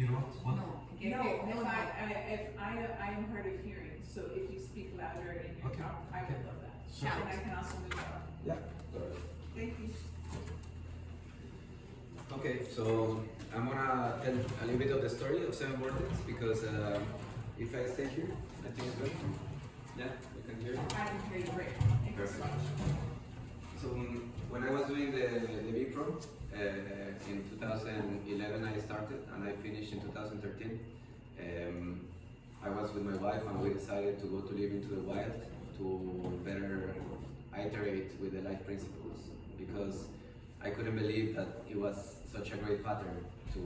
You know what? No, if I am hard of hearing, so if you speak louder in your Okay. talk, I would love that. Sure. And I can also move on. Yeah. Thank you. Okay, so I'm gonna tell a little bit of the story of 7VORTEX because if I stay here, I think it's good. Yeah, you can hear it. I can hear you great. Thank you so Perfect. much. So when I was doing the B-Pro, in 2011 I started and I finished in 2013. I was with my wife and we decided to go to live into the wild to better iterate with the life principles because I couldn't believe that it was such a great pattern to,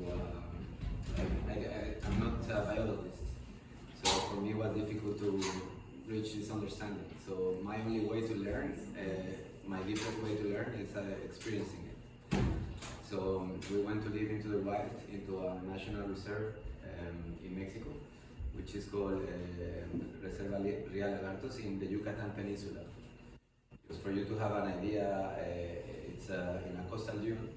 I'm not a biologist, so for me it was difficult to reach this understanding. So my only way to learn, my deepest way to learn is experiencing it. So we went to live into the wild, into a national reserve in Mexico, which is called Reserva Real Lagartos in the Yucatan Peninsula. Just for you to have an idea, it's in a coastal dune,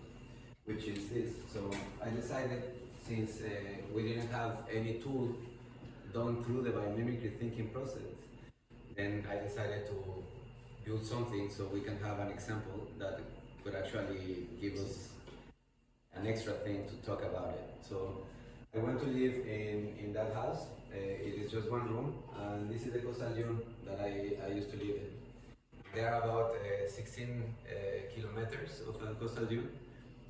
which is this. So I decided, since we didn't have any tool done through the biomimicry thinking process, then I decided to build something so we can have an example that could actually give us an extra thing to talk about it. So I went to live in that house. It is just one room, and this is the coastal dune that I used to live in. There are about 16 kilometers of coastal dune,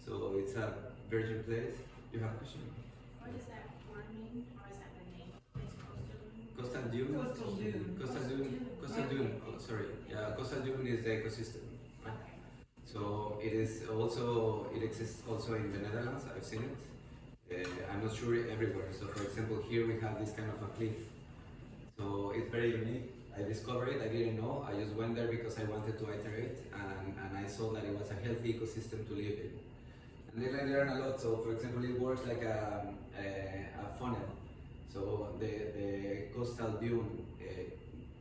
so it's a virgin place. You have a question? What does that word mean, or is that the name? Coastal dune? Coastal dune. Coastal dune. Coastal dune. Oh, sorry. Yeah, coastal dune is the ecosystem. Right? Okay. So it is also, it exists also in the Netherlands. I've seen it. I'm not sure everywhere. So for example, here we have this kind of a cliff. So it's very unique. I discovered it, I didn't know. I just went there because I wanted to iterate, and I saw that it was a healthy ecosystem to live in. And then I learned a lot. So for example, it works like a funnel. So the coastal dune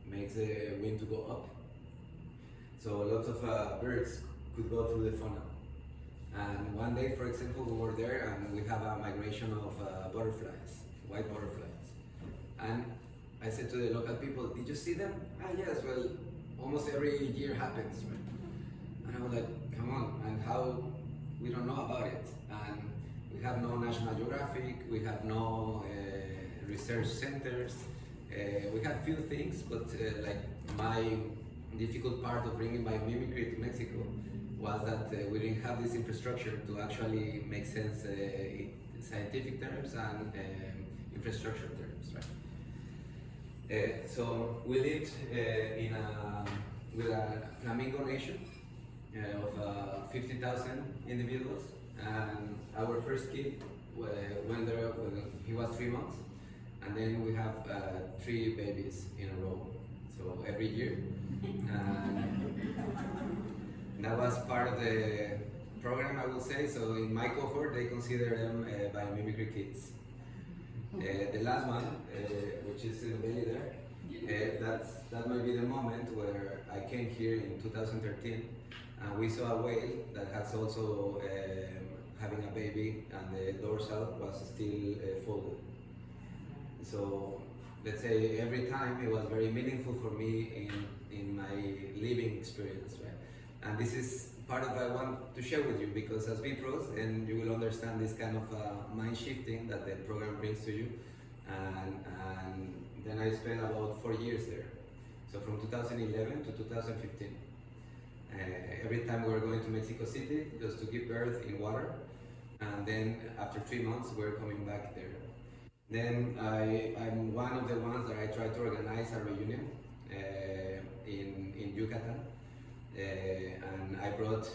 makes the wind to go up. So lots of birds could go through the funnel. And one day, for example, we were there and we have a migration of butterflies, white butterflies. And I said to the local people, did you see them? Ah, yes, well, almost every year happens, right? And I was like, come on, and how we don't know about it? And we have no National Geographic, we have no research centers, we have few things, but like my difficult part of bringing biomimicry to Mexico was that we didn't have this infrastructure to actually make sense in scientific terms and infrastructure terms, right? So we lived with a flamingo nation of 50,000 individuals, and our first kid went there when he was 3 months, and then we have 3 babies in a row, so every year. And that was part of the program, I would say. So in my cohort, they consider them biomimicry kids. The last one, which is in the belly there, that might be the moment where I came here in 2013 and we saw a whale that has also having a baby, and the dorsal was still folded. So let's say every time it was very meaningful for me in my living experience, right? And this is part of what I want to share with you, because as B-Pros, and you will understand this kind of mind shifting that the program brings to you. And then I spent about 4 years there. So from 2011 to 2015. Every time we were going to Mexico City just to give birth in water. And then after 3 months, we're coming back there. Then I'm one of the ones that I try to organize a reunion in Yucatan. And I brought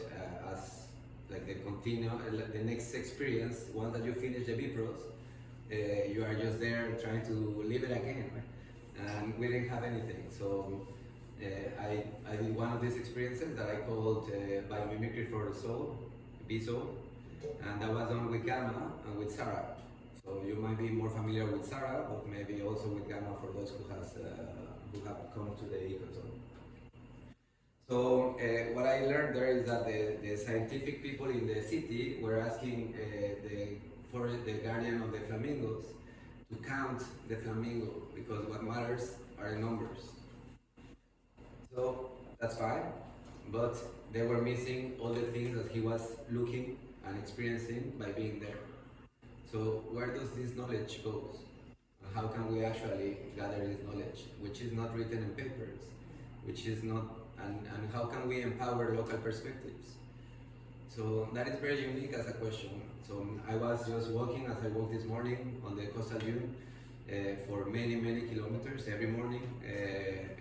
as like the next experience. Once that you finish the B-Pros, you are just there trying to live it again, right? And we didn't have anything, so I did one of these experiences that I called Biomimicry for the Soul, B-Soul, and that was done with Gamma and with Sarah. So you might be more familiar with Sarah, but maybe also with Gamma for those who have come to the ecozone. So what I learned there is that the scientific people in the city were asking for the guardian of the flamingos to count the flamingo, because what matters are the numbers. So that's fine, but they were missing all the things that he was looking and experiencing by being there. So where does this knowledge go? And how can we actually gather this knowledge, which is not written in papers, which is not, and how can we empower local perspectives? So that is very unique as a question. So I was just walking, as I walked this morning on the coastal dune for many kilometers every morning.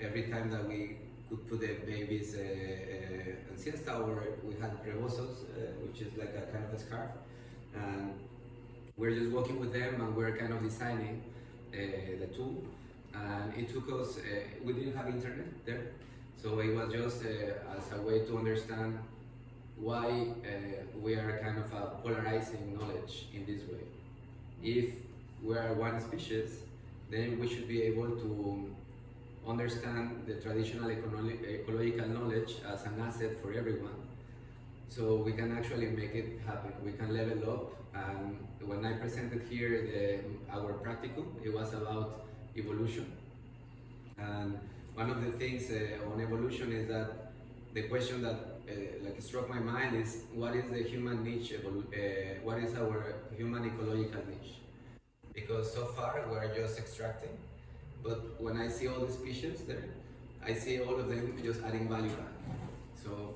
Every time that we could put the babies in siesta, or we had rebosos, which is like a kind of a scarf, and we're just walking with them, and we're kind of designing the tool. And it took us, we didn't have internet there, so it was just as a way to understand why we are kind of polarizing knowledge in this way. If we are one species, then we should be able to understand the traditional ecological knowledge as an asset for everyone, so we can actually make it happen. We can level up. And when I presented here our practicum, it was about evolution. And one of the things on evolution is that the question that like struck my mind is, what is the human niche? What is our human ecological niche? Because so far we're just extracting, but when I see all the species there, I see all of them just adding value back. So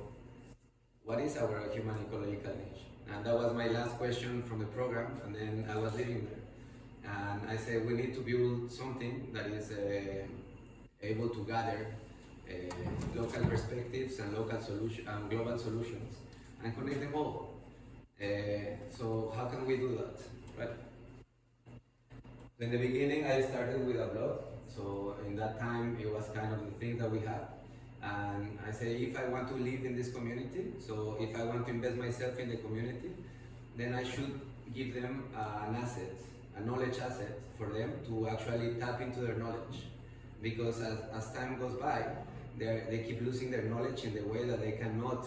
what is our human ecological niche? And that was my last question from the program, and then I was leaving there. And I said, we need to build something that is able to gather local perspectives and local and global solutions and connect them all. So how can we do that, right? So in the beginning, I started with a blog. So in that time, it was kind of the thing that we had. And I say, if I want to live in this community, so if I want to invest myself in the community, then I should give them an asset, a knowledge asset for them to actually tap into their knowledge. Because as time goes by, they keep losing their knowledge in the way that they cannot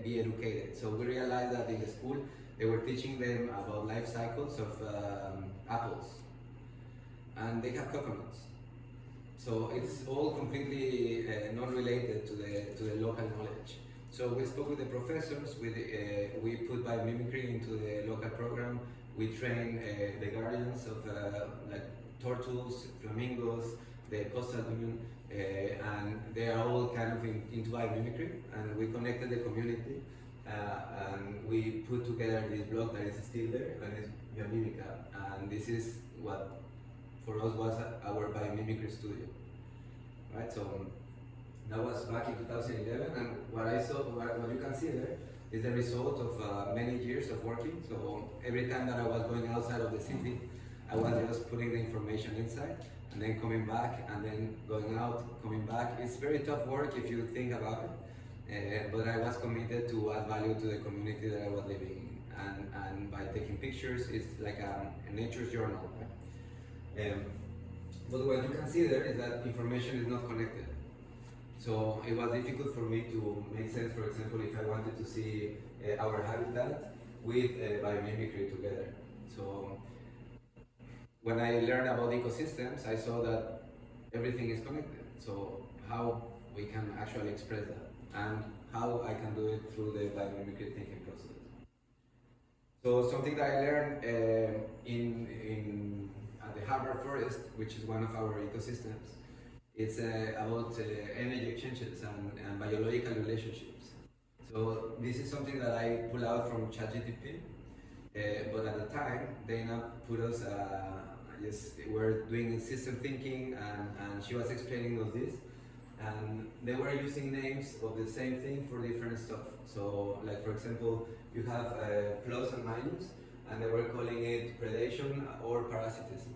be educated. So we realized that in the school, they were teaching them about life cycles of apples, and they have coconuts. So it's all completely non-related to the local knowledge. So we spoke with the professors, we put biomimicry into the local program, we train the guardians of like turtles, flamingos, the coastal dune, and they are all kind of into biomimicry, and we connected the community, and we put together this blog that is still there, and it's Biomimicry, and this is what for us was our biomimicry studio, right? So that was back in 2011, and what I saw, what you can see there, is the result of many years of working. So every time that I was going outside of the city, I was just putting the information inside, and then coming back, and then going out, coming back. It's very tough work if you think about it, but I was committed to add value to the community that I was living in. And by taking pictures, it's like a nature's journal. Right? But what you can see there is that information is not connected. So it was difficult for me to make sense, for example, if I wanted to see our habitat with biomimicry together. So when I learned about ecosystems, I saw that everything is connected. So how we can actually express that, and how I can do it through the biomimicry thinking process. So something that I learned at the Harbor Forest, which is one of our ecosystems, it's about energy exchanges and biological relationships. So this is something that I pull out from ChatGPT, but at the time they not put us. We're doing system thinking, and she was explaining all this, and they were using names of the same thing for different stuff. So, like for example, you have plus and minus, and they were calling it predation or parasitism.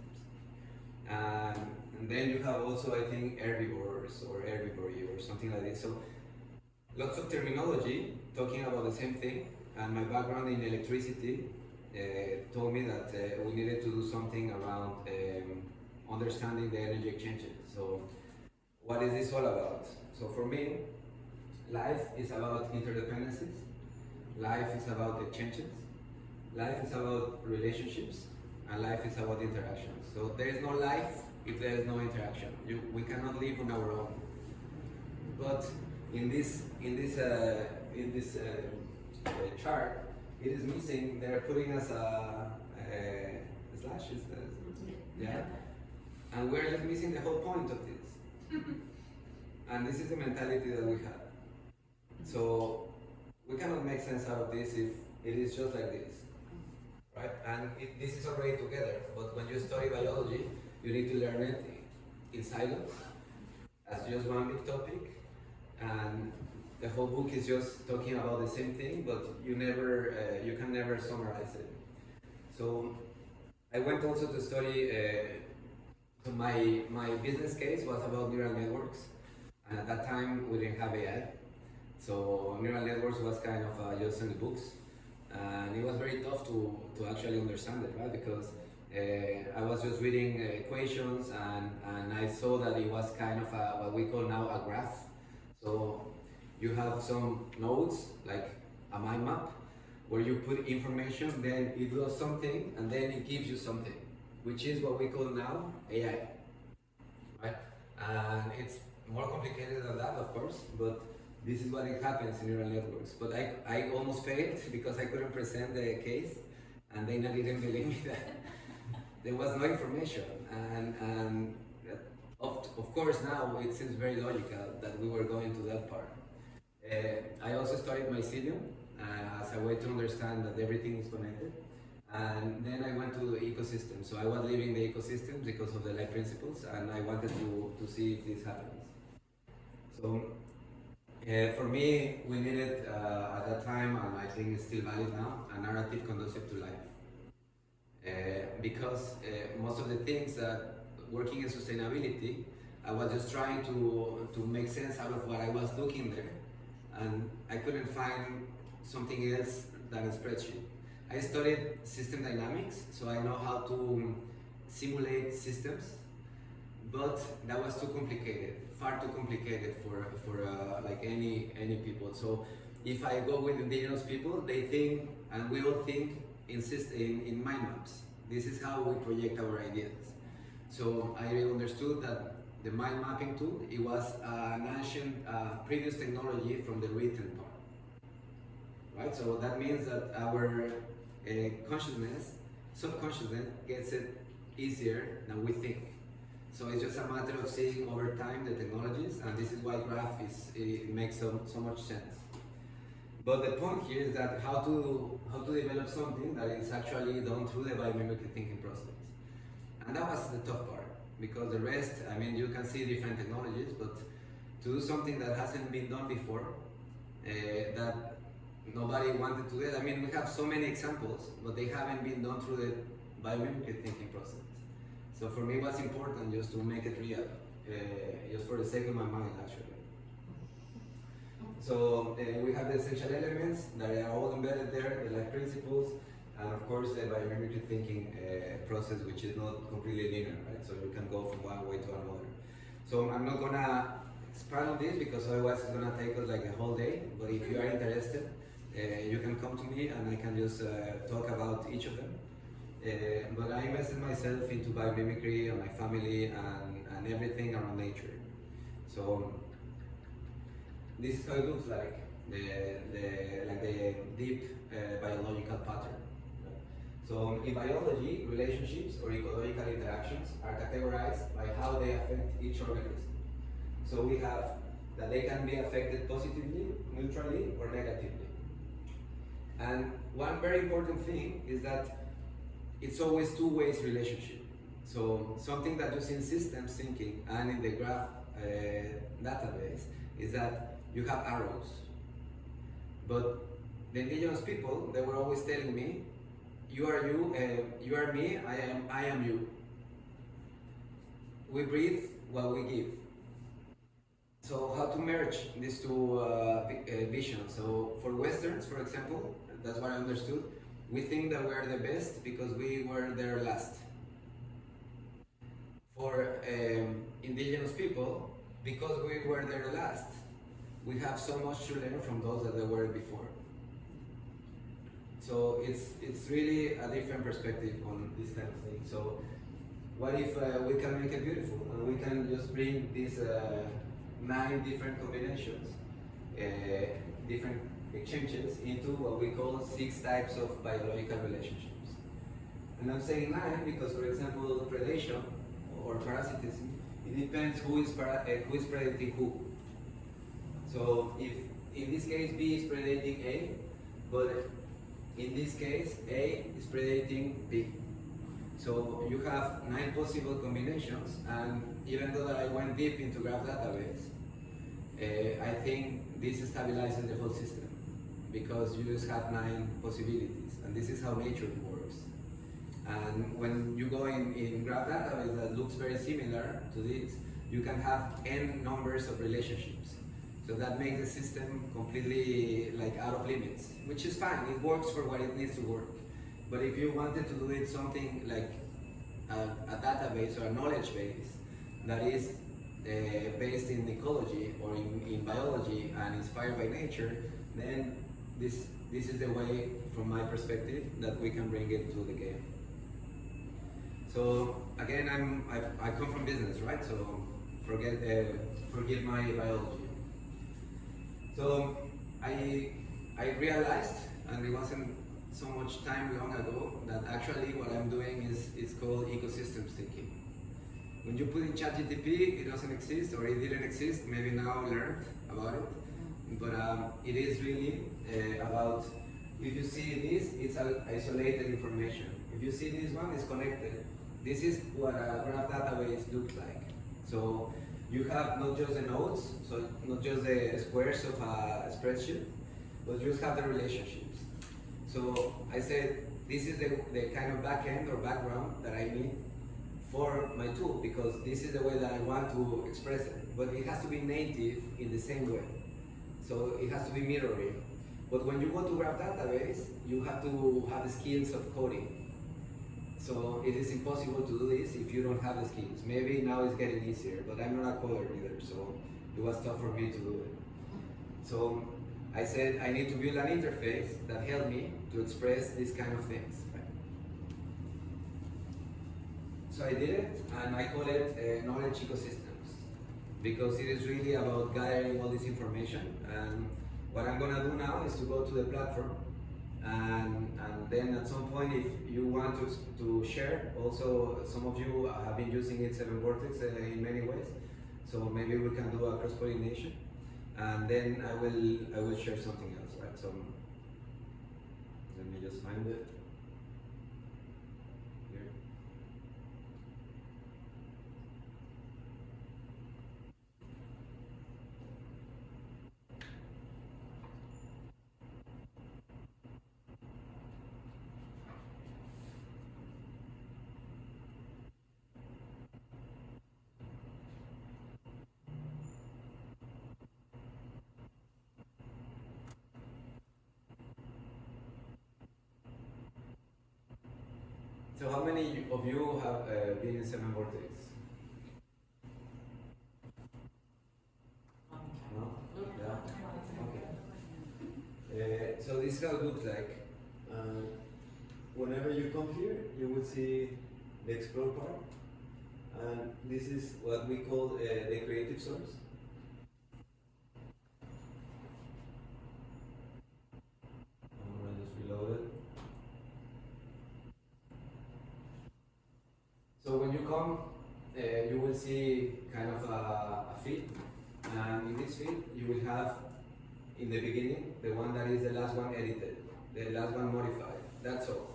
And then you have also, I think, herbivores or herbivory or something like this. So lots of terminology talking about the same thing, and my background in electricity told me that we needed to do something around understanding the energy exchanges. So what is this all about? So for me, life is about interdependencies, life is about exchanges, Life is about relationships, and life is about interactions. So there is no life if there is no interaction. We cannot live on our own. But in this chart, it is missing. They're putting us a slash. Is that, yeah, and we're just missing the whole point of this. And this is the mentality that we have. So we cannot make sense out of this if it is just like this, right? And this is already together. But when you study biology, you need to learn it in silos as just one big topic, and the whole book is just talking about the same thing, but you can never summarize it. So I went also to study. So my business case was about neural networks, and at that time we didn't have AI. So neural networks was kind of just in the books, and it was very tough to actually understand it, right? Because I was just reading equations, and I saw that it was kind of what we call now a graph. So you have some nodes, like a mind map, where you put information, then it does something, and then it gives you something, which is what we call now AI, right? And it's more complicated than that, of course, but this is what it happens in neural networks. But I almost failed because I couldn't present the case, and they didn't believe me that there was no information. And of course now it seems very logical that we were going to that part. I also studied mycelium as a way to understand that everything is connected. And then I went to the ecosystem. So I was living the ecosystem because of the life principles, and I wanted to see if this happens. So for me, we needed at that time, and I think it's still valid now, a narrative conducive to life. Because most of the things that working in sustainability, I was just trying to make sense out of what I was looking there, and I couldn't find something else than a spreadsheet. I studied system dynamics, so I know how to simulate systems, but that was too complicated, far too complicated for like any people. So if I go with indigenous people, they think, and we all think in mind maps. This is how we project our ideas. So I understood that the mind mapping tool, it was an ancient previous technology from the written part, right? So that means that our subconsciousness gets it easier than we think. So it's just a matter of seeing over time the technologies, and this is why graph it makes so much sense. But the point here is that how to develop something that is actually done through the biomimicry thinking process. And that was the tough part, because the rest, I mean, you can see different technologies, but to do something that hasn't been done before, that nobody wanted to do it. I mean, we have so many examples, but they haven't been done through the biomimicry thinking process. So for me, it was important just to make it real, just for the sake of my mind, actually. So we have the essential elements that are all embedded there, the life principles, and of course the biomimicry thinking process, which is not completely linear, right? So you can go from one way to another. So I'm not gonna expand on this because otherwise it's gonna take us like a whole day. But if you are interested, you can come to me and I can just talk about each of them. But I invested myself into biomimicry and my family and everything around nature. So this is how it looks like, the deep biological pattern. So in biology, relationships or ecological interactions are categorized by how they affect each organism. So we have that they can be affected positively, neutrally, or negatively. And one very important thing is that it's always two-way relationship. So something that you see in systems thinking and in the graph database is that you have arrows. But the indigenous people, they were always telling me, you are you, you are me, I am you. We breathe what we give. So how to merge these two visions? So for Westerns, for example, that's what I understood. We think that we are the best because we were there last. For indigenous people, because we were there last, we have so much to learn from those that they were before. So it's really a different perspective on this kind of thing. So what if we can make it beautiful and we can just bring these 9 different combinations, different exchanges into what we call 6 types of biological relationships. And I'm saying 9 because, for example, predation or parasitism, it depends who is predating who. So if in this case B is predating A, but in this case A is predating B. So you have 9 possible combinations, and even though I went deep into graph database, I think this stabilizes the whole system because you just have 9 possibilities, and this is how nature works. And when you go in graph database that looks very similar to this, you can have n numbers of relationships. So that makes the system completely like out of limits, which is fine. It works for what it needs to work. But if you wanted to do it something like a database or a knowledge base that is based in ecology or in biology and inspired by nature, then this is the way, from my perspective, that we can bring it to the game. So again, I come from business, right? So forgive my biology. So I realized, and it wasn't so much time long ago, that actually what I'm doing is called ecosystems thinking. When you put in ChatGPT, it doesn't exist, or it didn't exist, maybe now learned about it. But it is really about, if you see this, it's isolated information. If you see this one, it's connected. This is what a graph database looks like. So you have not just the nodes, so not just the squares of a spreadsheet, but you just have the relationships. So I said, this is the kind of backend or background that I need for my tool, because this is the way that I want to express it. But it has to be native in the same way. So it has to be mirroring. But when you go to graph database, you have to have the skills of coding. So it is impossible to do this if you don't have the skills. Maybe now it's getting easier, but I'm not a coder either, so it was tough for me to do it. So I said I need to build an interface that helped me to express these kind of things. So I did it, and I call it knowledge ecosystems, because it is really about gathering all this information. And what I'm gonna do now is to go to the platform, and then at some point, if you want to share, also some of you have been using it, 7VORTEX, in many ways. So maybe we can do a cross-pollination, and then I will share something else, right? So let me just find it. Here. So how many of you have been in 7VORTEX? No? Yeah? Okay. So this is how it looks like. Whenever you come here, you will see the explore part. And this is what we call the creative source. I'm going to just reload it. So when you come, you will see kind of a feed, and in this feed you will have, in the beginning, the one that is the last one edited, the last one modified, that's all.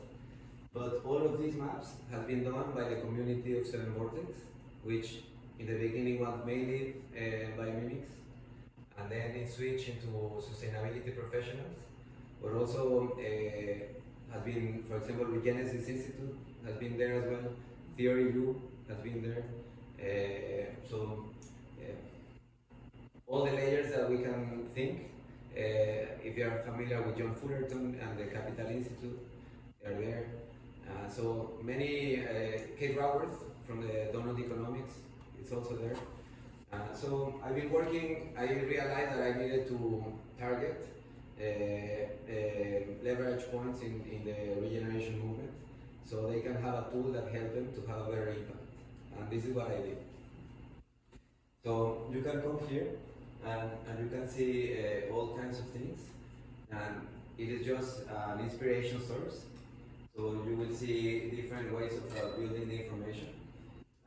But all of these maps have been done by the community of 7VORTEX, which in the beginning was mainly Biomimicry, and then it switched into sustainability professionals, but also has been, for example, the Genesis Institute has been there as well. Theory U has been there. All the layers that we can think, if you are familiar with John Fullerton and the Capital Institute, they are there. So many, Kate Raworth from the Donut Economics, it's also there. So I've been working, I realized that I needed to target leverage points in the regeneration movement, so they can have a tool that helps them to have a better impact. And this is what I did. So you can come here and you can see all kinds of things, and it is just an inspiration source. So you will see different ways of building the information.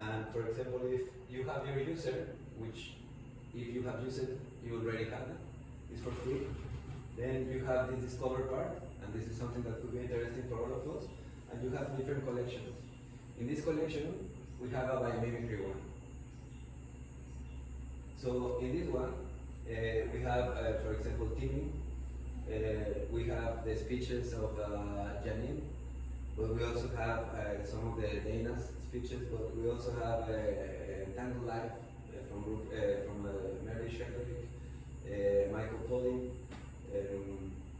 And for example, if you have your user, which if you have used it, you already have it, it's for free. Then you have this discover part, and this is something that could be interesting for all of us. And you have different collections. In this collection, we have a biomimicry one. So in this one, we have, for example, Timmy. We have the speeches of Janine, but we also have some of the Dana's speeches, but we also have Tango Life from Mary Shekerick, Michael Polling,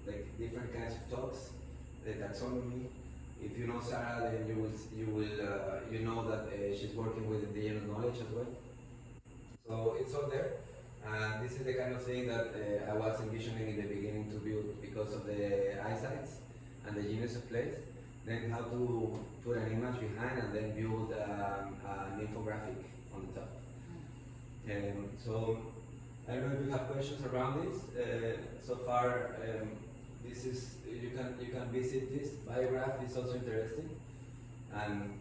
like different kinds of talks, the taxonomy. If you know Sarah, then you know that she's working with indigenous knowledge as well. So it's all there, and this is the kind of thing that I was envisioning in the beginning to build because of the eyesights and the genius of place. Then how to put an image behind and then build an infographic on the top. So I don't know if you have questions around this. So far, this is you can visit this. Biograph is also interesting, and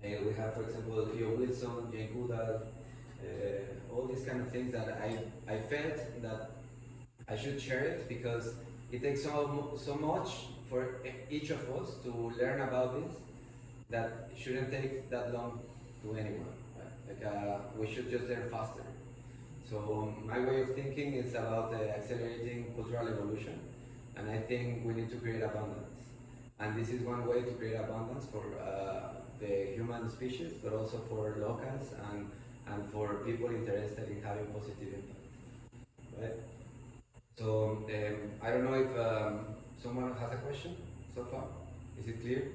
we have, for example, Leo Wilson, Jane Goodall, all these kind of things that I felt that I should share it because it takes so much for each of us to learn about this that it shouldn't take that long to anyone. Right? Like we should just learn faster. So my way of thinking is about accelerating cultural evolution, and I think we need to create abundance. And this is one way to create abundance for the human species, but also for locals and for people interested in having positive impact. Right? So I don't know if someone has a question so far. Is it clear?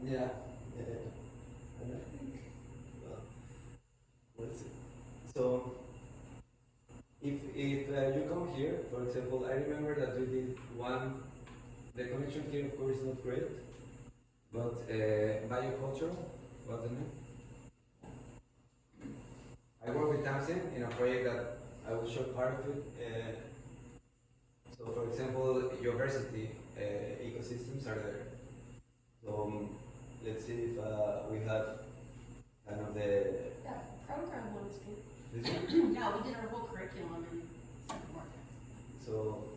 Yeah. And I think, well, we'll see. So if you come here, for example, I remember that we did one. The connection here, of course, is not great, but bioculture, what's the name? I work with Tamsin in a project that I will show part of it. So, for example, university ecosystems are there. So, let's see if we have kind of the. That program one is good. This one? Yeah, we did our whole curriculum in 7VORTEX. So,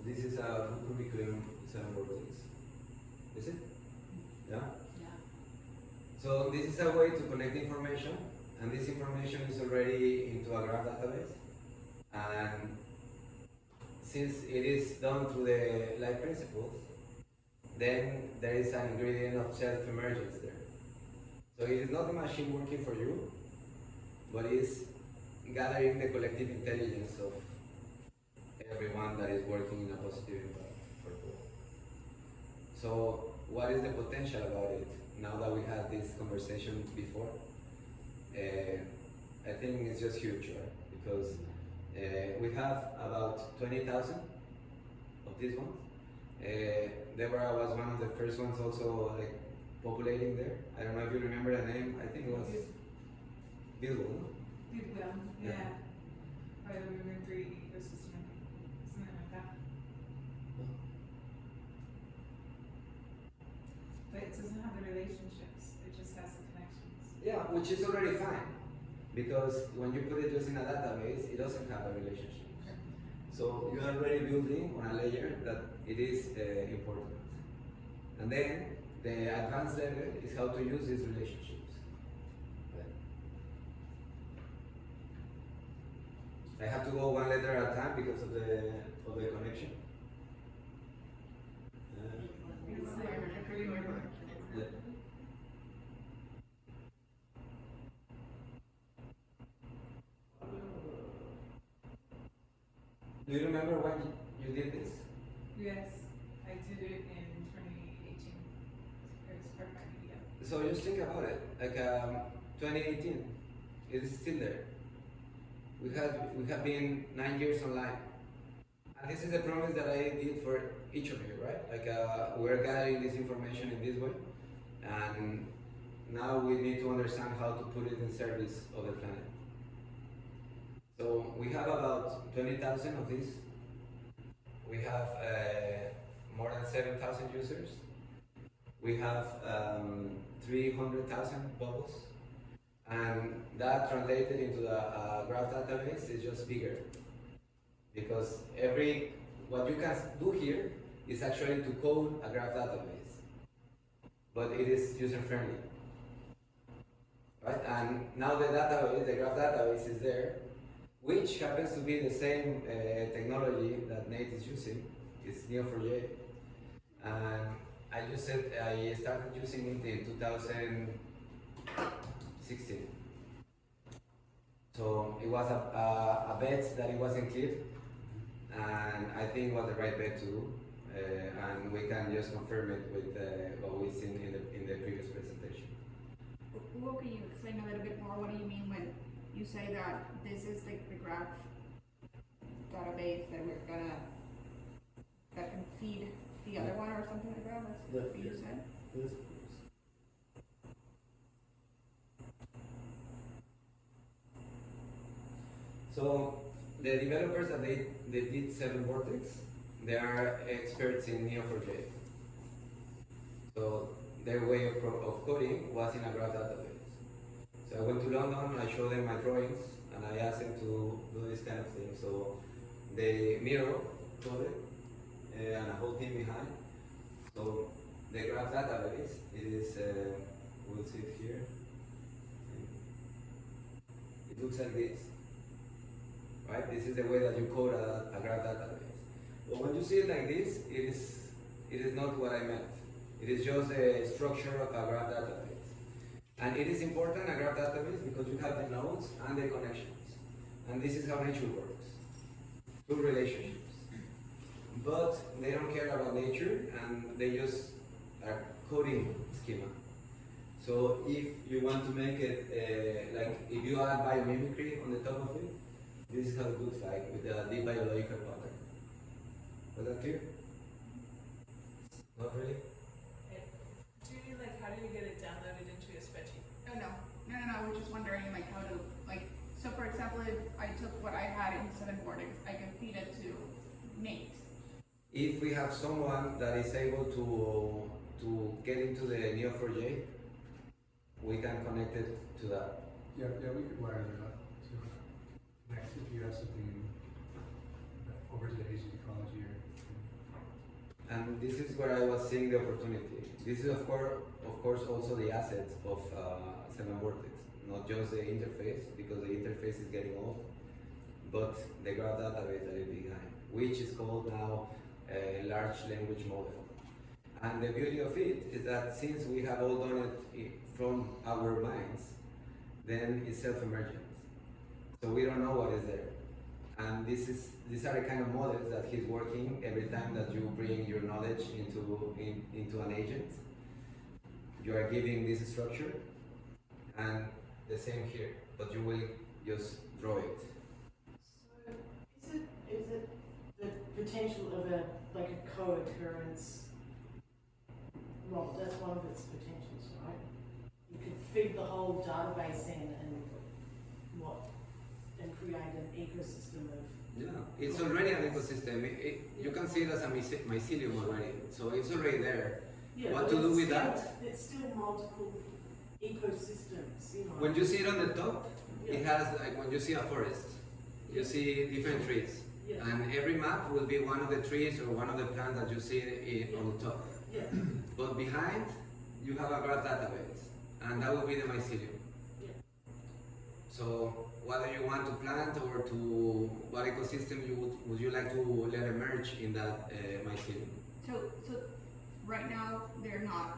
this is a curriculum 7VORTEX. Is it? Yeah? Yeah. So, this is a way to connect information, and this information is already into a graph database. And since it is done through the life principles, then there is an ingredient of self-emergence there. So it is not the machine working for you, but it's gathering the collective intelligence of everyone that is working in a positive impact for people. So what is the potential about it now that we had this conversation before? I think it's just huge, right? Because we have about 20,000 of these ones. Deborah was one of the first ones also like populating there. I don't know if you remember the name. I think it was Bilbo. No? Bilbo, yeah. Biomimicry ecosystem, something like that. But it doesn't have the relationships, it just has the connections. Yeah, which is already fine. Because when you put it just in a database, it doesn't have a relationship. So you are already building on a layer that it is important. And then the advanced level is how to use these relationships. I have to go one letter at a time because of the connection. It's there, I remember. Yeah. Do you remember when you did this? Yes, I did it in 2018. It was part of my video. So just think about it. Like 2018, it is still there. We have been 9 years online. And this is a promise that I did for each of you, right? Like we're gathering this information in this way, and now we need to understand how to put it in service of the planet. So we have about 20,000 of these. We have more than 7,000 users. We have 300,000 bubbles, and that translated into the graph database is just bigger. Because what you can do here is actually to code a graph database, but it is user-friendly, right? And now the graph database is there, which happens to be the same technology that Nate is using. It's Neo4j, and I started using it in 2016. So it was a bet that it wasn't clear. And I think it was the right bet to do, and we can just confirm it with what we've seen in the previous presentation. Well, can you explain a little bit more? What do you mean when you say that this is like the graph database that can feed the other one or something like that? That's what you said? So the developers that they did 7VORTEX, they are experts in Neo4j. So their way of coding was in a graph database. So I went to London, I showed them my drawings, and I asked them to do this kind of thing. So they mirror coded and a whole team behind. So the graph database is, we'll see it here. It looks like this. Right? This is the way that you code a graph database. But when you see it like this, it is not what I meant. It is just the structure of a graph database. And it is important, a graph database, because you have the nodes and the connections. And this is how nature works, through relationships. But they don't care about nature, and they just are coding schema. So if you want to make it, like if you add biomimicry on the top of it, this is how it looks like with the deep biological pattern. Was that clear? Not really? Judy, like, how do you get it downloaded into a spreadsheet? Oh, no. I was just wondering like how to, like, so for example, if I took what I had in 7VORTEX, I can feed it to Nate. If we have someone that is able to get into the Neo4j, we can connect it to that. Yeah, we could wire that up to next if you have something over to the Asian ecology or. And this is where I was seeing the opportunity. This is of course also the assets of 7VORTEX, not just the interface, because the interface is getting old, but the graph database that is behind, which is called now a large language model. And the beauty of it is that since we have all done it from our minds, then it's self-emergent. So we don't know what is there. And these are the kind of models that he's working every time that you bring your knowledge into an agent. You are giving this structure, and the same here, but you will just draw it. So is it the potential of a co-occurrence? Well, that's one of its potentials, right? You could feed the whole database in and create an ecosystem of. Yeah, it's already an ecosystem. You can see it as a mycelium already, so it's already there. Yeah, What but to do it's with still, that? There's still multiple ecosystems, you know. When you see it on the top, Yeah. it has, like when you see a forest, you see different trees. Yeah. And every map will be one of the trees or one of the plants that you see on the top. Yeah, But behind, you have a graph database, and that will be the mycelium. yeah. So whether you want to plant or to what ecosystem would you like to let emerge in that mycelium? So right now they're not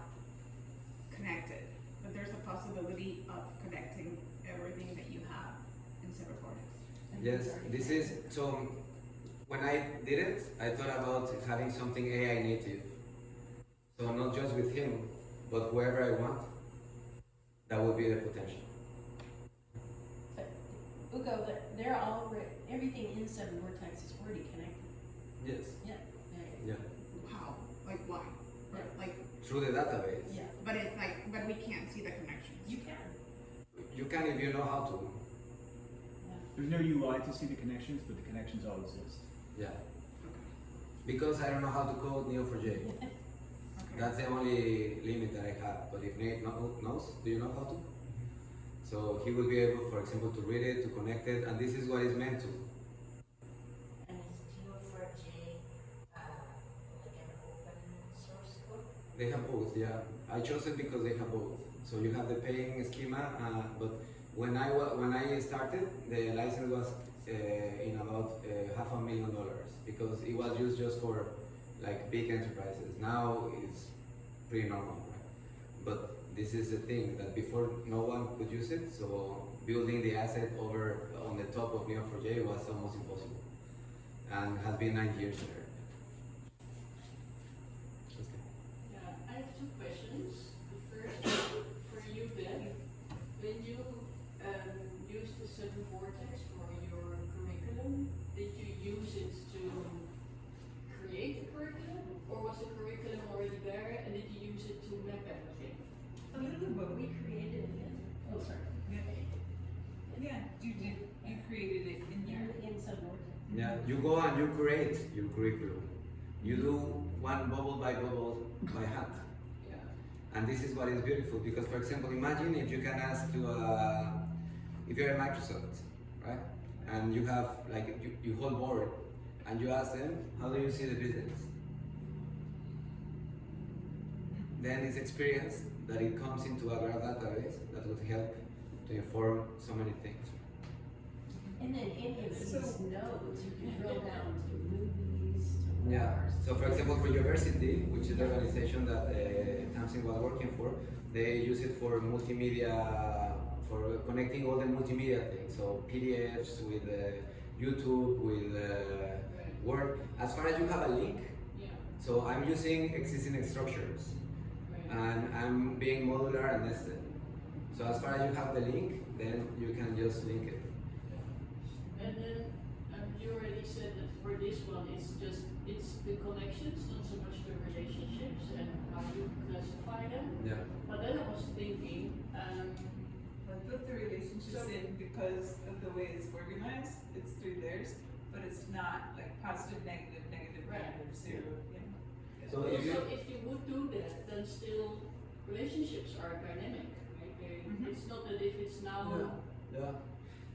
connected, but there's a possibility of connecting everything that you have in 7VORTEX. Yes, this is, so when I did it, I thought about having something AI native. So not just with him, but whoever I want, that would be the potential. Ugo, they're already, everything in 7VORTEX is already connected. Yes. Yeah. Yeah. How? Like why? Or, like, Through the database. Yeah, but it's like, but we can't see the connections. you can. You can if you know how to. There's no UI to see the connections, but the connections all exist. Yeah. Because I don't know how to code Neo4j. Okay. That's the only limit that I have. But if Nate knows, do you know how to? So he will be able, for example, to read it, to connect it, and this is what it's meant to. And is Neo4j like an open source code? They have both, yeah. I chose it because they have both. So you have the paying schema, but when I started, the license was in about $500,000 because it was used just for like big enterprises. Now it's pretty normal, right? But this is the thing that before no one could use it, so building the asset over on the top of Neo4j was almost impossible, and has been 9 years there. Yeah, I have two questions. The first, for you, Ben, when you used the 7VORTEX for your curriculum, did you use it to create the curriculum, or was the curriculum already there, and did you use it to map everything? A little bit, but we created it in, oh, sorry. Yeah, you created it in your. In 7VORTEX. Yeah, you go and you create your curriculum. You do one bubble by bubble by hand. Yeah. And this is what is beautiful because, for example, imagine if you can ask to, if you're a Microsoft, right? And you have, like, you hold board and you ask them, how do you see the business? Then it's experience that it comes into a graph database that would help to inform so many things. And then any of these So- nodes, you can drill down to movies, to Yeah. wars. So, for example, for university, which is the organization that Tamsin was working for, they use it for multimedia, for connecting all the multimedia things. So PDFs with YouTube, with Word. As far as you have a link, Yeah. so I'm using existing structures, Right. and I'm being modular and nested. So as far as you have the link, then you can just link it. And then you already said that for this one, it's the connections, not so much the relationships and how you classify them. Yeah. But then I was thinking, I put the relationships in because of the way it's organized, it's through theirs, but it's not like positive, negative, negative, Right. negative, zero, yeah. So if you, also if you would do that, then still relationships are dynamic, right? Mhm. It's not that if it's now.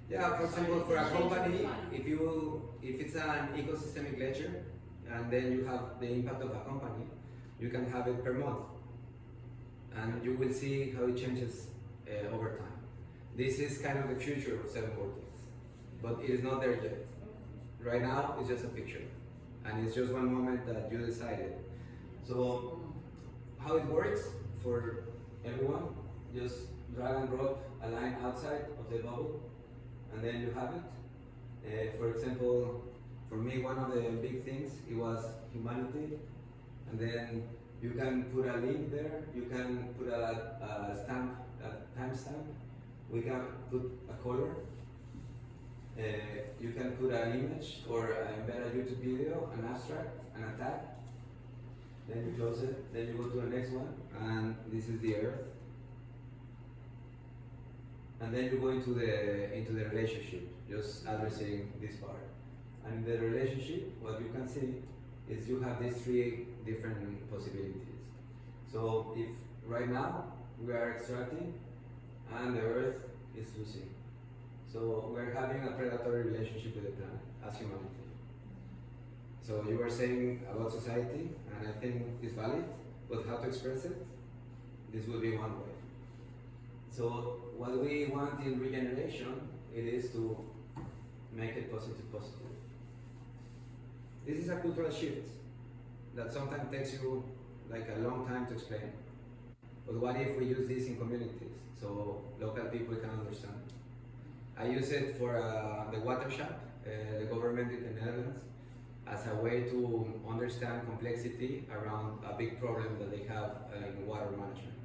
yeah, for example, for a company, if it's an ecosystemic ledger, and then you have the impact of a company, you can have it per month, and you will see how it changes over time. This is kind of the future of 7VORTEX, but it is not there yet. Right now, it's just a picture, and it's just one moment that you decided. So, how it works for everyone, just drag and drop a line outside of the bubble, and then you have it. For example, for me, one of the big things, it was humanity, and then you can put a link there, you can put a stamp, a timestamp, we can put a color, you can put an image or embed a YouTube video, an abstract, and a tag. Then you close it, then you go to the next one, and this is the earth. And then you go into the relationship, just addressing this part. And in the relationship, what you can see is you have these three different possibilities. So if right now we are extracting and the earth is losing. So we're having a predatory relationship with the planet as humanity. So you were saying about society, and I think it's valid, but how to express it? This will be one way. So what we want in regeneration, it is to make it positive. This is a cultural shift that sometimes takes you like a long time to explain. But what if we use this in communities so local people can understand? I use it for the watershed, the government in the Netherlands, as a way to understand complexity around a big problem that they have in water management.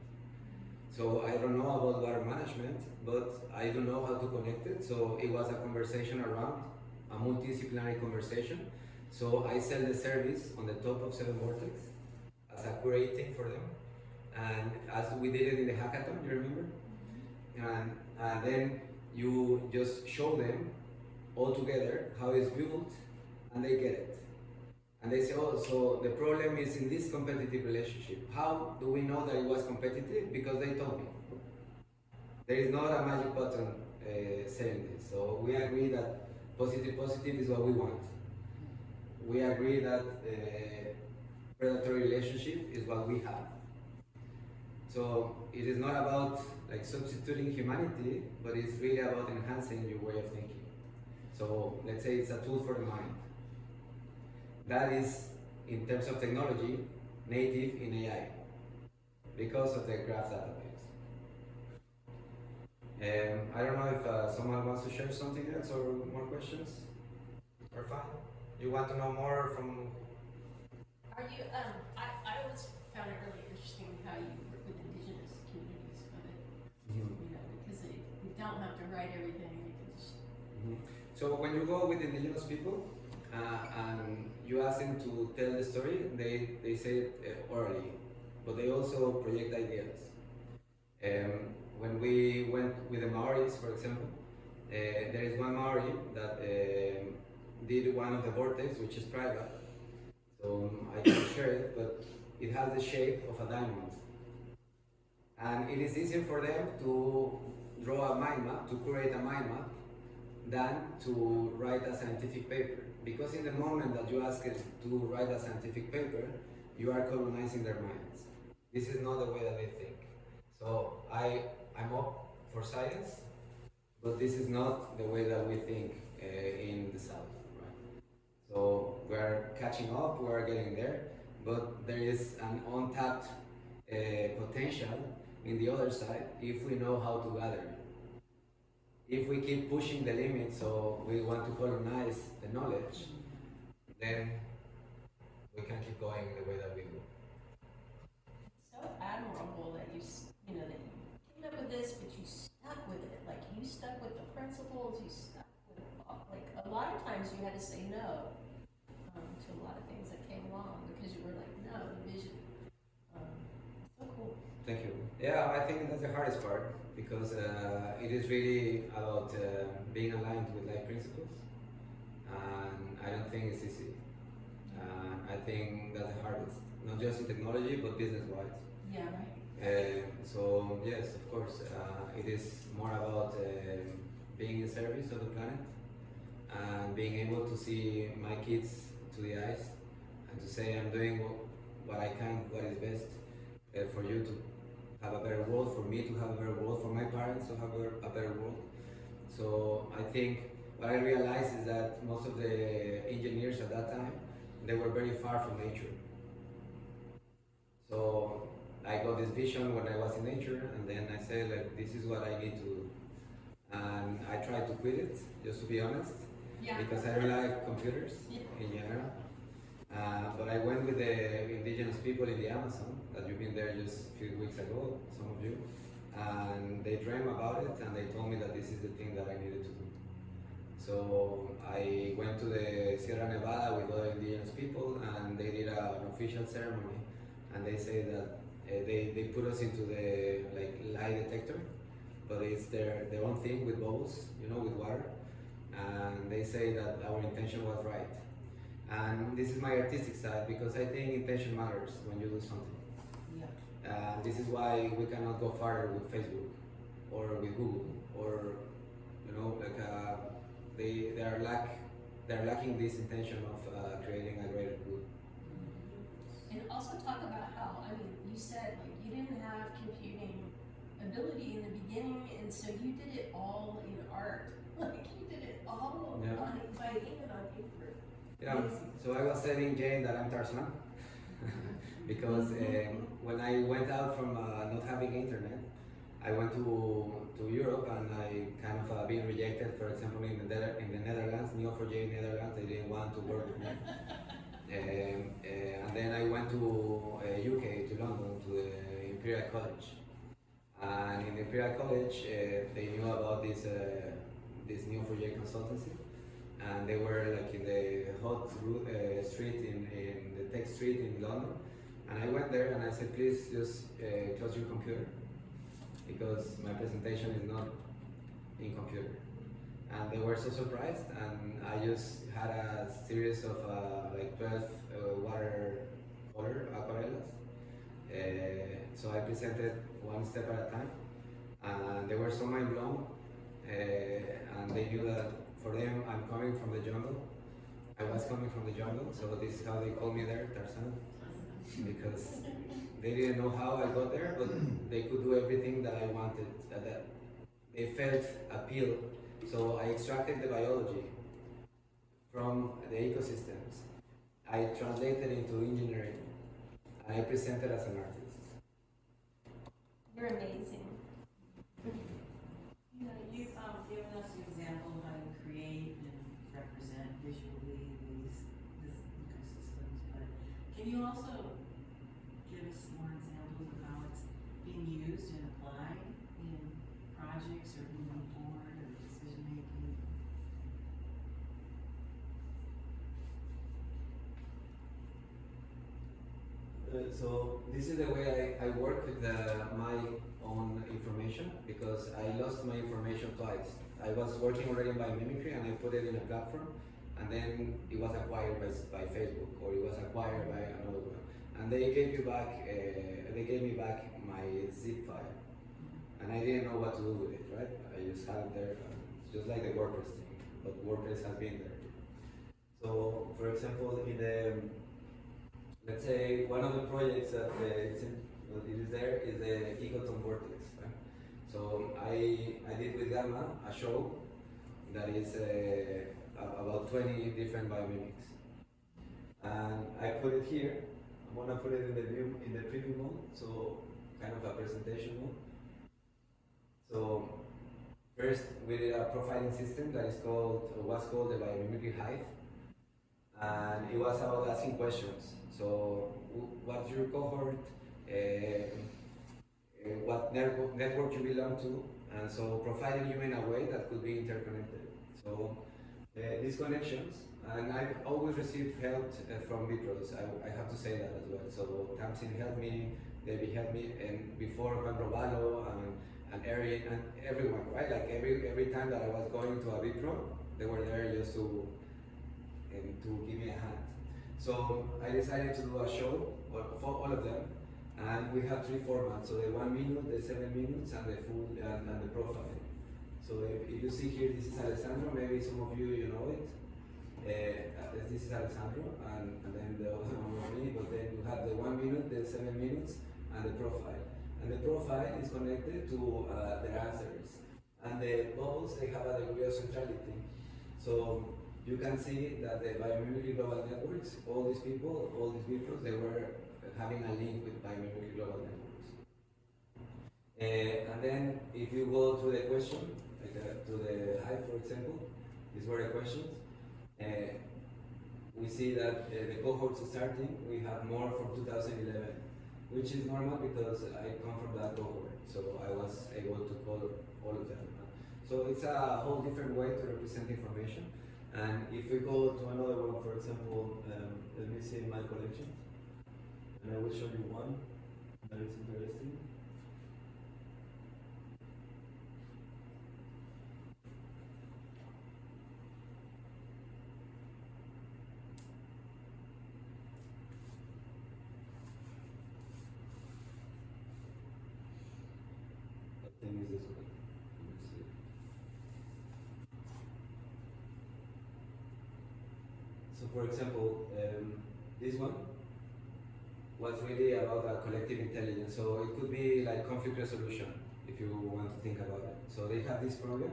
So I don't know about water management, but I do know how to connect it. So it was a conversation around a multidisciplinary conversation. So I sell the service on the top of 7VORTEX as a curating for them. And as we did it in the hackathon, you remember? And then you just show them all together how it's built, and they get it. And they say, oh, so the problem is in this competitive relationship. How do we know that it was competitive? Because they told me. There is not a magic button saying this. So we agree that positive is what we want. We agree that predatory relationship is what we have. So it is not about like substituting humanity, but it's really about enhancing your way of thinking. So let's say it's a tool for the mind. That is, in terms of technology, native in AI because of the graph database. I don't know if someone wants to share something else or more questions. Or fine. You want to know more from? Are you, I always found it really interesting how you work with indigenous communities of it. You know, because you don't have to write everything, you can just. So when you go with indigenous people and you ask them to tell the story, they say it orally, but they also project ideas. When we went with the Maoris, for example, there is one Maori that did one of the vortex, which is private. So I can share it, but it has the shape of a diamond. And it is easier for them to draw a mind map, to create a mind map, than to write a scientific paper. Because in the moment that you ask it to write a scientific paper, you are colonizing their minds. This is not the way that they think. So I'm up for science, but this is not the way that we think in the South, right? So we're catching up, we're getting there, but there is an untapped potential in the other side if we know how to gather it. If we keep pushing the limits, so we want to colonize the knowledge, then we can keep going the way that we do. It's so admirable that you know, that you came up with this, but you stuck with it. Like you stuck with the principles, you stuck with, like a lot of times you had to say no to a lot of things that came along because you were like, no, the vision. So cool. Thank you. Yeah, I think that's the hardest part because it is really about being aligned with life principles, and I don't think it's easy. I think that's the hardest, not just in technology but business-wise. Yeah, right. So yes, of course, it is more about being in service of the planet and being able to see my kids to the eyes and to say I'm doing what I can, what is best for you to have a better world, for me to have a better world, for my parents to have a better world. So I think what I realized is that most of the engineers at that time, they were very far from nature. So I got this vision when I was in nature, and then I said, like, this is what I need to do. And I tried to quit it, just to be honest, because I don't like computers in general. But I went with the indigenous people in the Amazon, that you've been there just a few weeks ago, some of you, and they dreamed about it, and they told me that this is the thing that I needed to do. So I went to the Sierra Nevada with other indigenous people, and they did an official ceremony, and they say that they put us into the lie detector, but it's their own thing with bubbles, you know, with water, and they say that our intention was right. And this is my artistic side, because I think intention matters when you do something. Yeah. This is why we cannot go farther with Facebook or with Google, or you know, like they're lacking this intention of creating a greater good. And also talk about how, I mean, you said like you didn't have computing ability in the beginning, and so you did it all in art. Like you did it all by hand on paper. Yeah, so I was telling Jane that I'm Tarzan because when I went out from not having internet, I went to Europe, and I kind of been rejected. For example, in the Netherlands, Neo4j Netherlands, they didn't want to work with me. And then I went to UK, to London, to the Imperial College, And in Imperial College, they knew about this Neo4j consultancy, and they were like in the street in the Tech Street in London. And I went there and I said, please just close your computer, because my presentation is not in computer. And they were so surprised, and I just had a series of like 12 watercolor aquarellas. So I presented one step at a time, and they were so mind blown, and they knew that for them I'm coming from the jungle. I was coming from the jungle, so this is how they called me there, Tarzan, because they didn't know how I got there, but they could do everything that I wanted. That they felt appeal. So I extracted the biology from the ecosystems. I translated into engineering, and I presented as an artist. You're amazing. You know, you've given us an example of how you create and represent visually these ecosystems, but can you also give us more examples of how it's being used and applied in projects or moving forward or decision making? So this is the way I work with my own information, because I lost my information twice. I was working already in Biomimicry and I put it in a platform, and then it was acquired by Facebook, or it was acquired by another one. And they gave me back my zip file, and I didn't know what to do with it, right? I just had it there, it's just like the WordPress thing, but WordPress has been there. So, for example, in the, let's say one of the projects that it is there is the 7VORTEX, right? So I did with Gamma a show that is about 20 different biomimics, and I put it here. I'm gonna put it in the preview mode, so kind of a presentation mode. So first we did a profiling system that was called the Biomimicry Hive, and it was about asking questions. So what's your cohort? What network you belong to? And so profiling you in a way that could be interconnected. So these connections, and I've always received help from Bipros. I have to say that as well. So Tamsin helped me, Debbie helped me, and before Juan Robalo and Erin and everyone, right? Like every time that I was going to a Bipro, they were there just to give me a hand. So I decided to do a show for all of them, and we have 3 formats. So the 1 minute, the 7 minutes, and the full and the profile. So if you see here, this is Alessandro. Maybe some of you know it. This is Alessandro, and then the other one was me. But then you have the 1 minute, the 7 minutes, and the profile. And the profile is connected to their answers. And the bubbles, they have a degree of centrality. So you can see that the Biomimicry Global Networks, all these people, all these Bipros, they were having a link with Biomimicry Global Networks. And then if you go to the question, like to the Hive, for example, these were the questions. We see that the cohorts starting, we have more from 2011, which is normal because I come from that cohort, so I was able to call all of them. So it's a whole different way to represent information. And if we go to another one, for example, let me see my collection, and I will show you one that is interesting. I think it's this one. Let's see. So for example, this one was really about a collective intelligence. So it could be like conflict resolution, if you want to think about it. So they have this problem,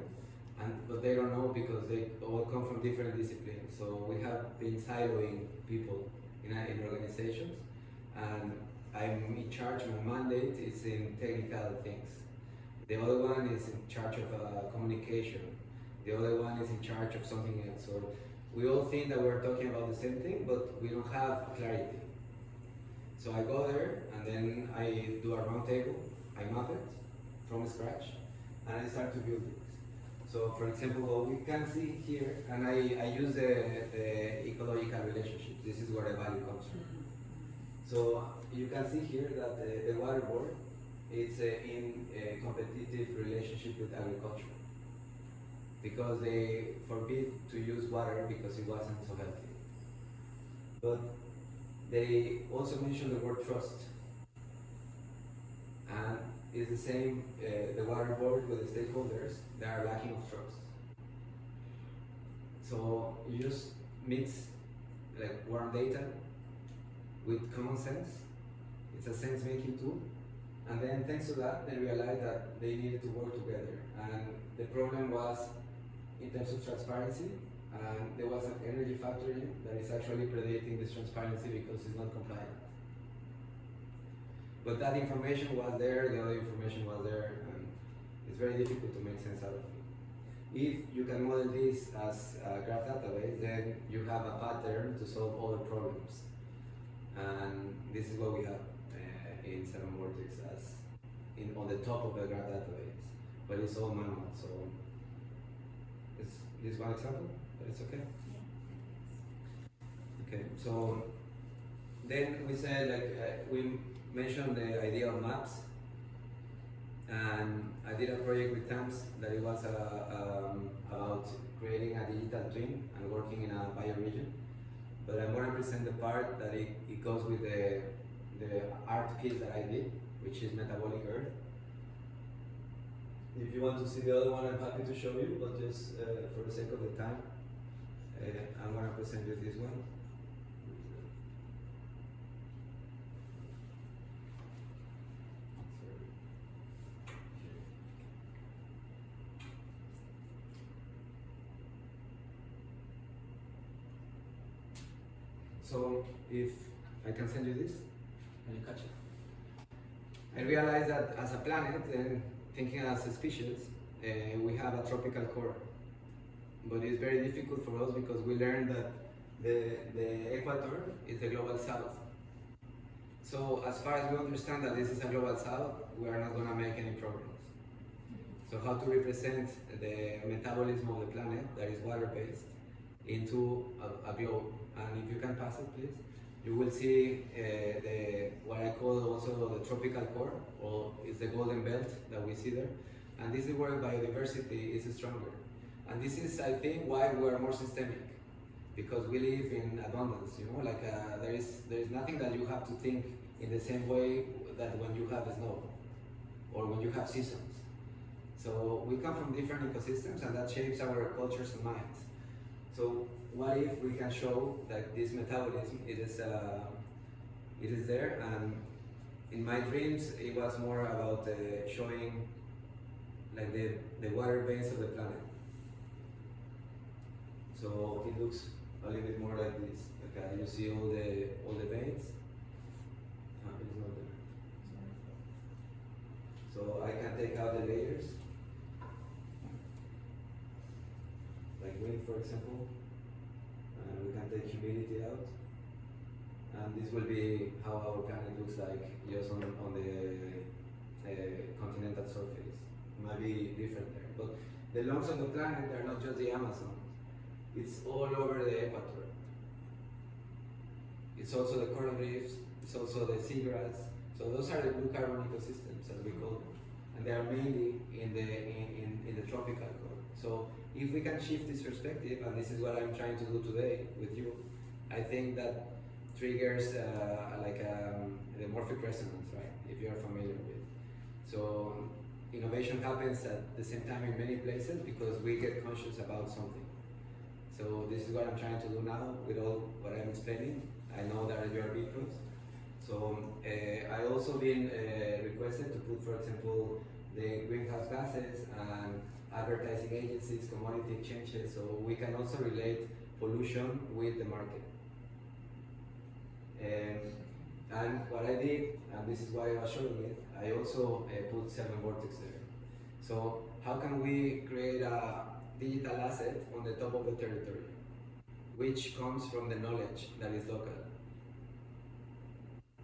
but they don't know because they all come from different disciplines. So we have been siloing people in organizations, and I'm in charge, my mandate is in technical things. The other one is in charge of communication. The other one is in charge of something else. So we all think that we're talking about the same thing, but we don't have clarity. So I go there, and then I do a round table, I map it from scratch, and I start to build it. So, for example, what we can see here, and I use the ecological relationship. This is where the value comes from. So you can see here that the water board is in a competitive relationship with agriculture, because they forbid to use water because it wasn't so healthy. But they also mention the word trust, and it's the same, the water board with the stakeholders, they are lacking of trust. So you just mix like warm data with common sense. It's a sense making tool. And then thanks to that, they realized that they needed to work together. And the problem was in terms of transparency, and there was an energy factory that is actually predating this transparency because it's not compliant. But that information was there, the other information was there, and it's very difficult to make sense out of it. If you can model this as a graph database, then you have a pattern to solve all the problems. And this is what we have in 7VORTEX as on the top of the graph database, but it's all manual. So is this one example? But it's okay. Okay. So then we said we mentioned the idea of maps, and I did a project with TAMS that it was about creating a digital twin and working in a bioregion. But I'm going to present the part that it goes with the art piece that I did, which is Metabolic Earth. If you want to see the other one, I'm happy to show you, but just for the sake of the time, I'm going to present you this one. So if I can send you this, can you catch it? I realized that as a planet, and thinking as a species, we have a tropical core. But it's very difficult for us because we learned that the equator is the global south. So as far as we understand that this is a global south, we are not going to make any progress. So how to represent the metabolism of the planet that is water-based into a globe. And if you can pass it, please, you will see what I call also the tropical core, or it's the golden belt that we see there. And this is where biodiversity is stronger. And this is, I think, why we are more systemic, because we live in abundance. You know, like there is nothing that you have to think in the same way that when you have snow or when you have seasons. So we come from different ecosystems, and that shapes our cultures and minds. So what if we can show that this metabolism it is there? And in my dreams, it was more about showing like the water veins of the planet. So it looks a little bit more like this. Like you see all the veins. It's not there. So I can take out the layers, like wind, for example. And we can take humidity out. And this will be how our planet looks like just on the continental surface. It might be different there. But the lungs of the planet are not just the Amazon. It's all over the equator. It's also the coral reefs, it's also the seagrass. So those are the blue carbon ecosystems, as we call them. And they are mainly in the tropical core. So if we can shift this perspective, and this is what I'm trying to do today with you, I think that triggers the morphic resonance, right? If you're familiar with. So innovation happens at the same time in many places because we get conscious about something. So this is what I'm trying to do now with all what I'm explaining. I know that you are because. So I also been requested to put, for example, the greenhouse gases and advertising agencies, commodity exchanges, so we can also relate pollution with the market. And what I did, and this is why I was showing it, I also put 7VORTEX there. So how can we create a digital asset on the top of the territory, which comes from the knowledge that is local?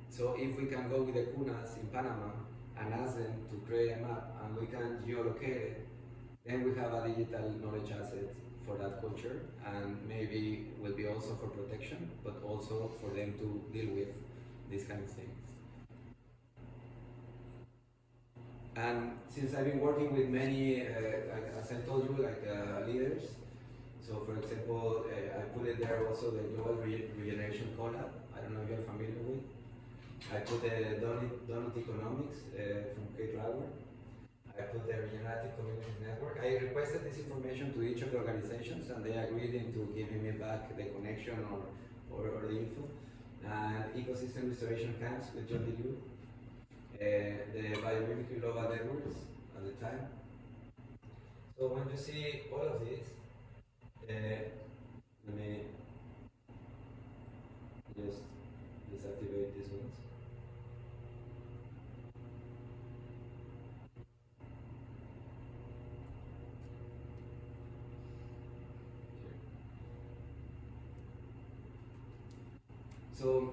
So if we can go with the cunas in Panama and ask them to create a map and we can geolocate it, then we have a digital knowledge asset for that culture, and maybe will be also for protection, but also for them to deal with these kind of things. And since I've been working with many, as I told you, leaders, so for example, I put it there also the Global Regeneration Collab, I don't know if you're familiar with. I put the Donut Economics from Kate Lauer. I put the Regenerative Communities Network. I requested this information to each of the organizations and they agreed into giving me back the connection or the info. And Ecosystem Restoration Camps with John DeLue. The Biomimicry Global Networks at the time. So when you see all of this, let me just deactivate these ones. So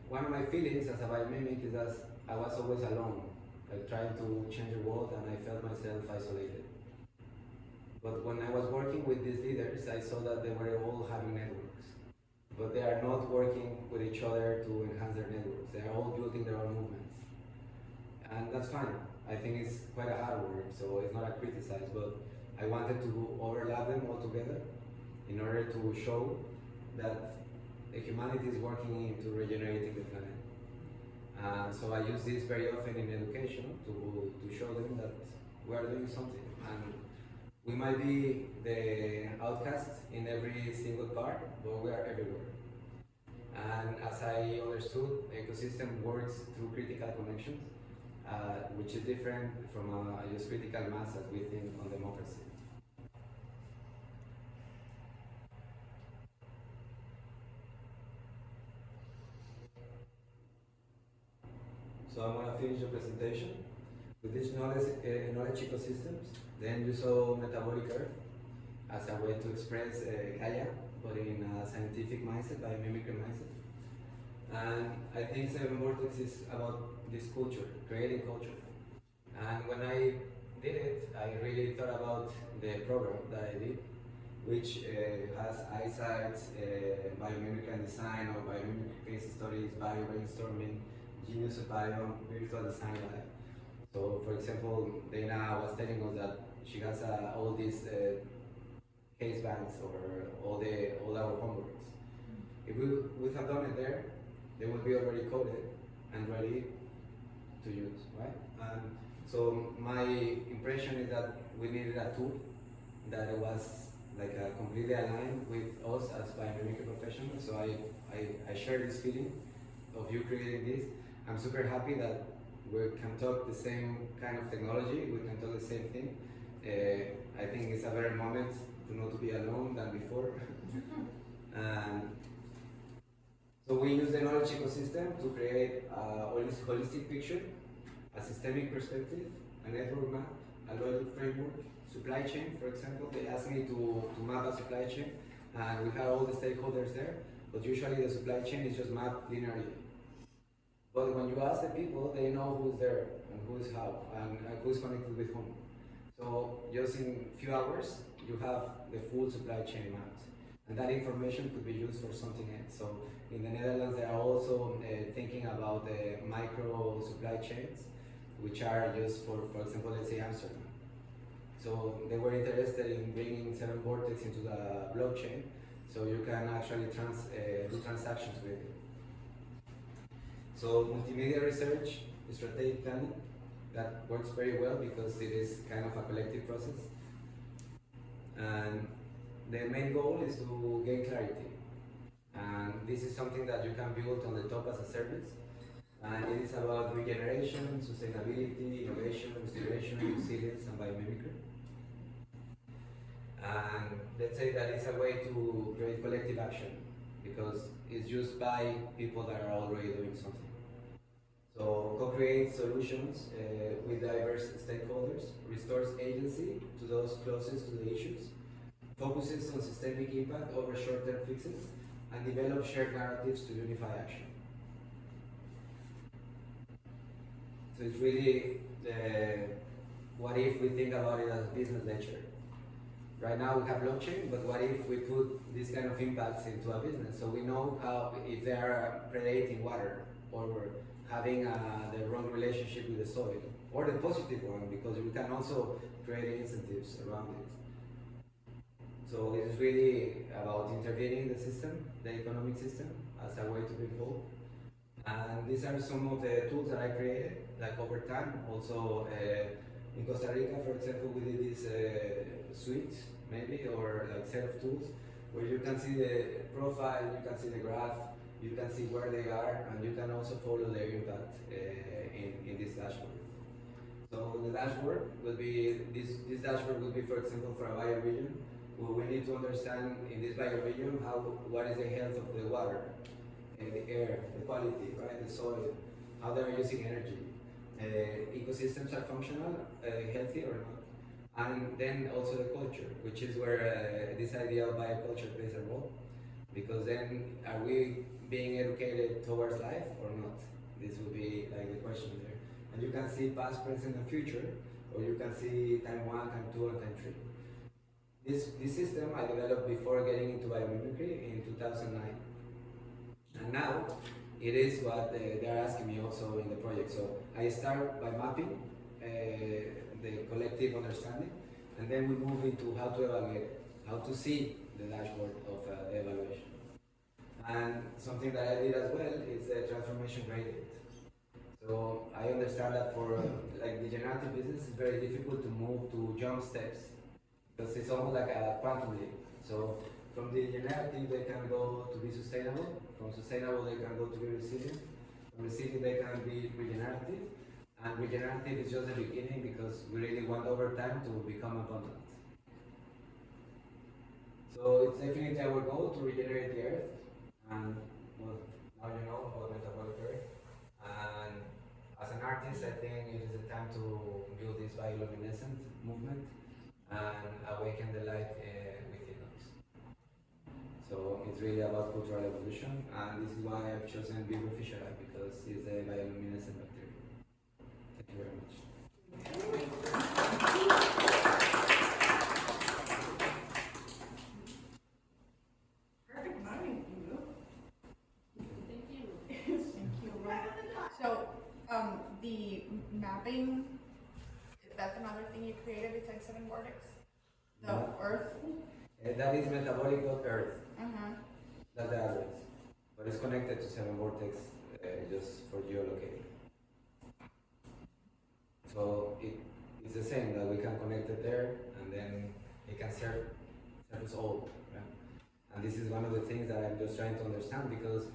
one of my feelings as a biomimic is that I was always alone, like trying to change the world, and I felt myself isolated. But when I was working with these leaders, I saw that they were all having networks, but they are not working with each other to enhance their networks. They are all building their own movements, and that's fine. I think it's quite a hard work, so it's not a criticize, but I wanted to overlap them all together in order to show that the humanity is working into regenerating the planet. So I use this very often in education to show them that we are doing something. And we might be the outcasts in every single part, but we are everywhere. And as I understood, the ecosystem works through critical connections, which is different from just critical mass as we think on democracy. So I'm going to finish the presentation with these knowledge ecosystems. Then you saw metabolic earth as a way to express Gaia, but in a scientific mindset, biomimicry mindset. And I think 7VORTEX is about this culture, creating culture. And when I did it, I really thought about the program that I did, which has eyesights, biomimicry and design, or biomimicry case studies, bio-brainstorming, Genius of Biome, virtual design lab. So, for example, Dana was telling us that she has all these case banks or all our homeworks. If we would have done it there, they would be already coded and ready to use, right? And so my impression is that we needed a tool that was like completely aligned with us as biomimicry professionals. So I share this feeling of you creating this. I'm super happy that we can talk the same kind of technology, we can talk the same thing. I think it's a better moment to not to be alone than before. And so we use the knowledge ecosystem to create a holistic picture, a systemic perspective, a network map, a logic framework, supply chain, for example. They asked me to map a supply chain, and we have all the stakeholders there, but usually the supply chain is just mapped linearly. But when you ask the people, they know who's there and who is how and who's connected with whom. So just in a few hours, you have the full supply chain mapped. And that information could be used for something else. So in the Netherlands, they are also thinking about the micro supply chains, which are just for example, let's say Amsterdam. So they were interested in bringing 7VORTEX into the blockchain, so you can actually do transactions with it. So multimedia research, strategic planning, that works very well because it is kind of a collective process. And the main goal is to gain clarity. And this is something that you can build on the top as a service. And it is about regeneration, sustainability, innovation, restoration, resilience, and biomimicry. And let's say that it's a way to create collective action because it's used by people that are already doing something. So co-create solutions with diverse stakeholders, restores agency to those closest to the issues, focuses on systemic impact over short-term fixes, and develops shared narratives to unify action. So it's really what if we think about it as business ledger. Right now we have blockchain, but what if we put these kind of impacts into a business? So we know how, if they are predating water or having the wrong relationship with the soil, or the positive one, because we can also create incentives around it. So it is really about intervening the system, the economic system, as a way to be whole. And these are some of the tools that I created, like over time. Also, in Costa Rica, for example, we did this suite, maybe, or like set of tools, where you can see the profile, you can see the graph, you can see where they are, and you can also follow their impact in this dashboard. So the dashboard will be, this dashboard will be, for example, for a bioregion, where we need to understand in this bioregion what is the health of the water, the air, the quality, right, the soil, how they are using energy. Ecosystems are functional, healthy or not. And then also the culture, which is where this idea of bioculture plays a role. Because then, are we being educated towards life or not? This will be like the question there. And you can see past, present, and future, or you can see time 1, time 2, and time 3. This system I developed before getting into biomimicry in 2009. And now, it is what they're asking me also in the project. So I start by mapping the collective understanding, and then we move into how to evaluate, how to see the dashboard of the evaluation. And something that I did as well is the transformation gradient. So I understand that for like the generative business, it's very difficult to move to jump steps, because it's almost like a quantum leap. So from the generative, they can go to be sustainable. From sustainable, they can go to be resilient. From resilient, they can be regenerative. And regenerative is just the beginning, because we really want over time to become abundant. So it's definitely our goal to regenerate the earth. And well, now you know about metabolic earth. And as an artist, I think it is the time to build this bioluminescent movement and awaken the light within us. So it's really about cultural evolution, and this is why I've chosen Biomimicry, because it's a bioluminescent bacteria. Thank you very much. Perfect timing, you know? Thank you. Thank you. So, the mapping, that's another thing you created besides 7VORTEX? The No. Earth? That is metabolic.earth. Uh-huh. That's the address. But it's connected to 7VORTEX just for geolocating. So it's the same, that we can connect it there, and then it can serve us all. Right? And this is one of the things that I'm just trying to understand, because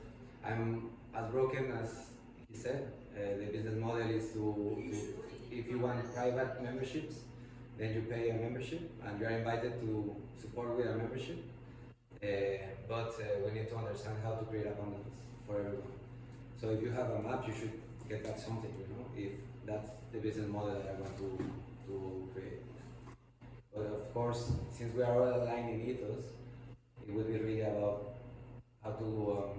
I'm as broken as he said. The business model is to if you want private memberships, then you pay a membership, and you are invited to support with a membership. But we need to understand how to create abundance for everyone. So if you have a map, you should get back something, you know, if that's the business model that I want to create. But of course, since we are all aligned in ethos, it will be really about how to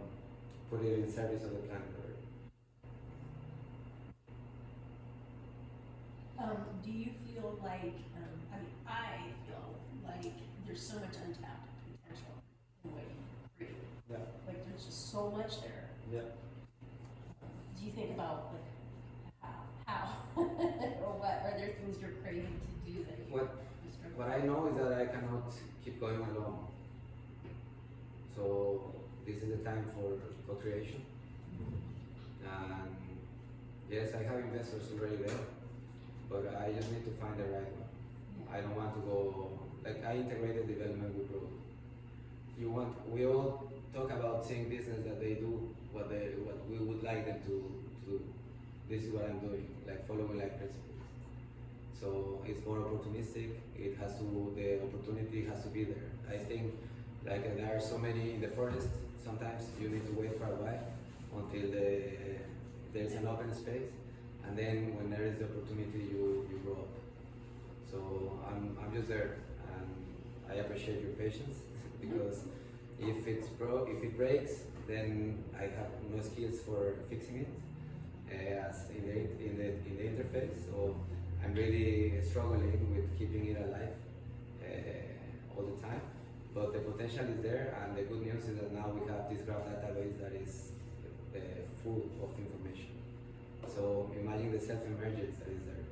put it in service of the planet. Do you feel like, I feel like there's so much untapped potential in what you create. Yeah. Like there's just so much there. Yeah. Do you think about like how, or what, are there things you're craving to do that you What I know is that I cannot keep going alone. So this is the time for co-creation. And yes, I have investors already there, but I just need to find the right one. I don't want to go, like I integrated development with growth. We all talk about seeing business that they do what we would like them to do. This is what I'm doing, like following life principles. So it's more opportunistic. The opportunity has to be there. I think like there are so many in the forest. Sometimes you need to wait for a while until there's an open space, and then when there is the opportunity, you grow up. So I'm just there, and I appreciate your patience because if it breaks, then I have no skills for fixing it, as in the interface. So I'm really struggling with keeping it alive all the time. But the potential is there, and the good news is that now we have this graph database that is full of information. So imagine the self-emergence that is there.